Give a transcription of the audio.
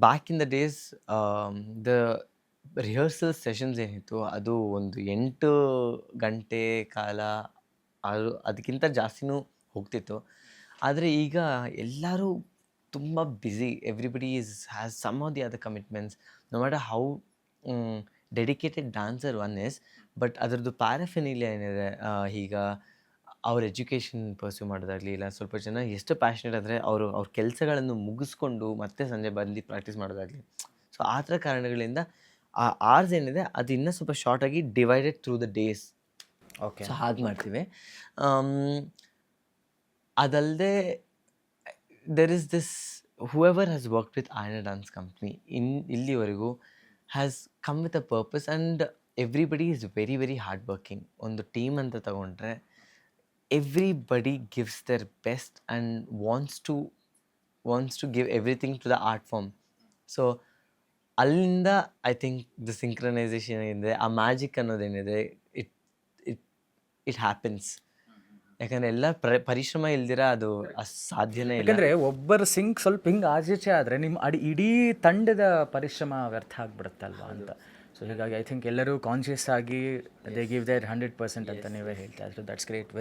Back in the days the rehearsal sessions ಏನಿತ್ತು ಅದು ಒಂದು 8 ಗಂಟೆ ಕಾಲ ಅದಕ್ಕಿಂತ ಜಾಸ್ತಿನೂ ಹೋಗ್ತಿತ್ತು. ಆದರೆ ಈಗ ಎಲ್ಲರೂ ತುಂಬ busy. Everybody has some or the other commitments. No matter how dedicated dancer one is, but ಅದರದ್ದು ಪ್ಯಾರಫಿನಿಲಿಯಾ ಏನಿದೆ, ಈಗ ಅವ್ರ ಎಜುಕೇಷನ್ ಪರ್ಸ್ಯೂ ಮಾಡೋದಾಗಲಿ, ಇಲ್ಲ ಸ್ವಲ್ಪ ಜನ ಎಷ್ಟು ಪ್ಯಾಷನೇಟ್ ಅಂದರೆ ಅವ್ರ ಕೆಲಸಗಳನ್ನು ಮುಗಿಸ್ಕೊಂಡು ಮತ್ತೆ ಸಂಜೆ ಬಂದು ಪ್ರಾಕ್ಟೀಸ್ ಮಾಡೋದಾಗಲಿ. ಸೊ ಆ ಥರ ಕಾರಣಗಳಿಂದ ಆ ಆರ್ಸ್ ಏನಿದೆ ಅದು ಇನ್ನೂ ಸ್ವಲ್ಪ ಶಾರ್ಟಾಗಿ divided through the days. Okay. So ಹಾಗೆ ಮಾಡ್ತೀವಿ. ಅದಲ್ಲದೆ there is this whoever has worked with Ayana dance company ಇಲ್ಲಿವರೆಗೂ has come with a purpose and everybody is very very hard working. ಒಂದು ಟೀಮ್ ಅಂತ ತಗೊಂಡ್ರೆ everybody gives their best and wants to give everything to the art form. So ಅಲ್ಲಿಂದ I think the synchronization ಏನಿದೆ, ಆ magic ಅನ್ನೋದೇನಿದೆ, it it it happens. ಯಾಕಂದರೆ ಎಲ್ಲ ಪರಿಶ್ರಮ ಇಲ್ದಿರ ಅದು ಸಾಧ್ಯನೇ ಇಲ್ಲ. ಯಾಕಂದರೆ ಒಬ್ಬರ ಸಿಂಕ್ ಸ್ವಲ್ಪ ಹಿಂಗೆ ಆಚೆ ಆದರೆ ನಿಮ್ಮ ಇಡೀ ತಂಡದ ಪರಿಶ್ರಮ ವ್ಯರ್ಥ ಆಗಿಬಿಡುತ್ತಲ್ವಾ ಅಂತ. ಸೊ ಹೀಗಾಗಿ ಐ ಥಿಂಕ್ ಎಲ್ಲರೂ ಕಾನ್ಷಿಯಸ್ ಆಗಿ ದೇ ಗಿವ್ ದೇರ್ 100% ಅಂತ ನೀವೇ ಹೇಳ್ತಾ ಇದ್ರು. That's great. ವೆರಿ